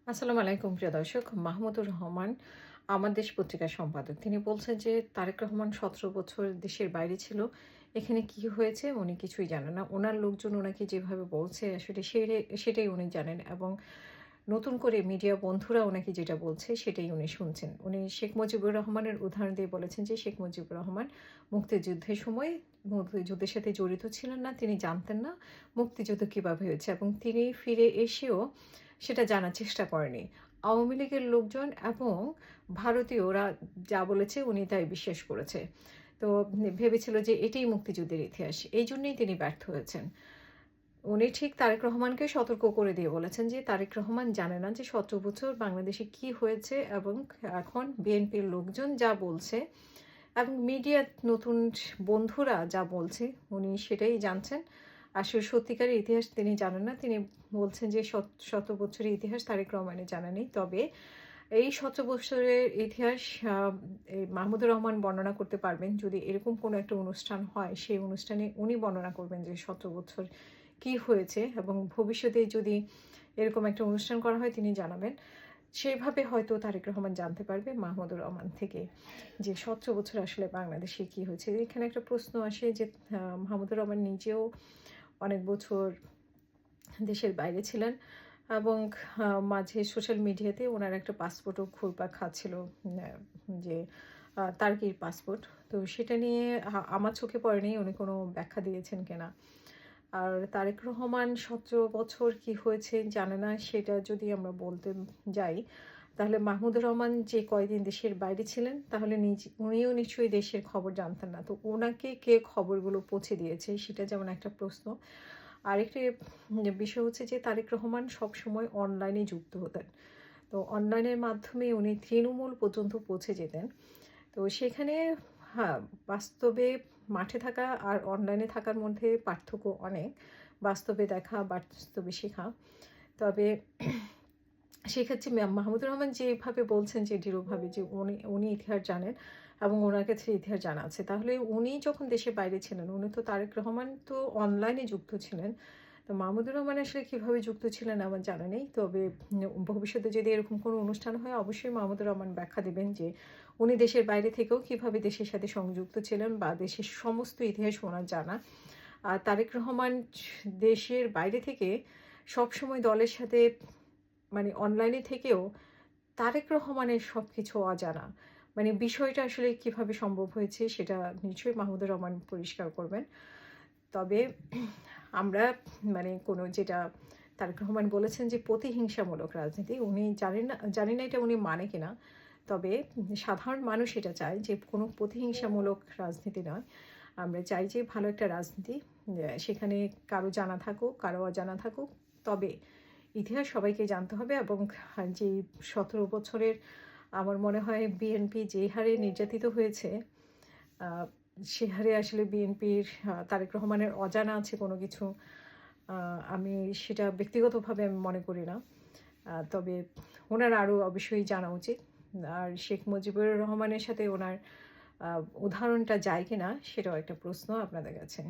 আসসালামু আলাইকুম প্রিয় দর্শক। মাহমুদুর রহমান আমার দেশ পত্রিকার সম্পাদক। তিনি বলছেন যে তারেক রহমান ১৭ বছর দেশের বাইরে ছিল। এখানে কি হয়েছে উনি কিছুই জানেন না। উনার লোকজন উনাকে যেভাবে বলছে আসলে সেটাই উনি জানেন এবং নতুন করে মিডিয়া বন্ধুরা উনাকে যেটা বলছে সেটাই উনি শুনছেন। উনি শেখ মুজিবুর রহমানের উদাহরণ দিয়ে বলেছেন যে শেখ মুজিবুর রহমান মুক্তিযুদ্ধের সময় মুক্তিযুদ্ধের সাথে জড়িত ছিলেন না। তিনি জানতেন না মুক্তিযুদ্ধ কিভাবে হয়েছে এবং তিনি ফিরে এসেও সেটা জানার চেষ্টা করেনি। আওয়ামী লীগের লোকজন এবং ভারতীয়রা যা বলেছে উনি তাই বিশ্বাস করেছে। তো ভেবেছিল যে এটাই মুক্তিযুদ্ধের ইতিহাস। এইজন্যই তিনি ব্যর্থ হয়েছেন। উনি ঠিক তারেক রহমানকে সতর্ক করে দিয়ে বলেছেন যে, তারেক রহমান জানে না যে ১৭ বছর বাংলাদেশে কি হয়েছে এবং এখন বিএনপির লোকজন যা বলছে এবং মিডিয়ার নতুন বন্ধুরা যা বলছে উনি সেটাই জানছেন। আসলে সত্যিকারের ইতিহাস তিনি জানেন না। তিনি বলছেন যে শত বছরের ইতিহাস তারেক রহমানের জানা নেই। তবে এই ১৭ বছরের ইতিহাস আ এই মাহমুদুর রহমান বর্ণনা করতে পারবেন। যদি এরকম কোনো একটা অনুষ্ঠান হয়, সেই অনুষ্ঠানে উনি বর্ণনা করবেন যে ১৭ বছর কি হয়েছে এবং ভবিষ্যতে যদি এরকম একটা অনুষ্ঠান করা হয় তিনি জানাবেন। সেভাবে হয়তো তারেক রহমান জানতে পারবে মাহমুদুর রহমান থেকে যে ১৭ বছর আসলে বাংলাদেশে কি হয়েছে। এখানে একটা প্রশ্ন আসে যে মাহমুদুর রহমান নিজেও অনেক বছর দেশের বাইরে ছিলেন এবং মাঝে সোশ্যাল মিডিয়াতে উনার একটা পাসপোর্টও ঘুরপাক খাচ্ছিল। যে তার্কির পাসপোর্ট। তো সেটা নিয়ে আমার চোখে পড়েনি উনি কোনো ব্যাখ্যা দিয়েছেন কিনা। আর তারেক রহমান ১৭ বছর কি হয়েছে জানে না সেটা যদি আমরা বলতে যাই, তাহলে মাহমুদুর রহমান যে কয়দিন দেশের বাইরে ছিলেন তাহলে উনিও নিশ্চয়ই দেশের খবর জানতেন না। তো উনাকে কে খবরগুলো পৌঁছে দিয়েছে সেটা যেমন একটা প্রশ্ন। আরেকটি বিষয় হচ্ছে যে তারেক রহমান সবসময় অনলাইনে যুক্ত হতেন। তো অনলাইনের মাধ্যমে উনি তৃণমূল পর্যন্ত পৌঁছে যেতেন। তো সেখানে হ্যাঁ, বাস্তবে মাঠে থাকা আর অনলাইনে থাকার মধ্যে পার্থক্য অনেক। বাস্তবে দেখা, বাস্তবে শেখা। তবে সেক্ষেত্রে মাহমুদুর রহমান যেভাবে বলছেন যে দৃঢ়ভাবে যে উনি ইতিহাস জানেন এবং উনার কাছে ইতিহাস জানা আছে। তাহলে উনি যখন দেশের বাইরে ছিলেন, উনি তো তারেক রহমান তো অনলাইনে যুক্ত ছিলেন। তো মাহমুদুর রহমান আসলে কিভাবে যুক্ত ছিলেন আমার জানা নেই। তবে ভবিষ্যতে যদি এরকম কোনো অনুষ্ঠান হয় অবশ্যই মাহমুদুর রহমান ব্যাখ্যা দিবেন যে উনি দেশের বাইরে থেকেও কিভাবে দেশের সাথে সংযুক্ত ছিলেন বা দেশের সমস্ত ইতিহাস ওনার জানা। আর তারেক রহমান দেশের বাইরে থেকে সবসময় দলের সাথে মানে অনলাইনে থেকেও তারেক রহমানের সবকিছু অজানা। মানে বিষয়টা আসলে কিভাবে সম্ভব হয়েছে সেটা নিশ্চয়ই মাহমুদুর রহমান পরিষ্কার করবেন। তবে আমরা মানে কোনো যেটা তারেক রহমান বলেছেন যে প্রতিহিংসামূলক রাজনীতি, উনি জানি না এটা উনি মানে কিনা। তবে সাধারণ মানুষ এটা চায় যে কোনো প্রতিহিংসামূলক রাজনীতি নয়। আমরা চাই যে ভালো একটা রাজনীতি সেখানে কারো জানা থাকুক, কারো অজানা থাকুক। তবে ইতিহাস সবাইকে জানতে হবে এবং যে ১৭ বছরের আমার মনে হয় বিএনপি যে হারে নির্যাতিত হয়েছে আ সে হারে আসলে বিএনপির তারেক রহমানের অজানা আছে কোনো কিছু আ আমি সেটা ব্যক্তিগতভাবে আমি মনে করি না। তবে উনার আরও অবশ্যই জানা উচিত। আর শেখ মুজিবুর রহমানের সাথে উনার আ উদাহরণটা যায় কিনা সেটাও একটা প্রশ্ন আপনাদের কাছে।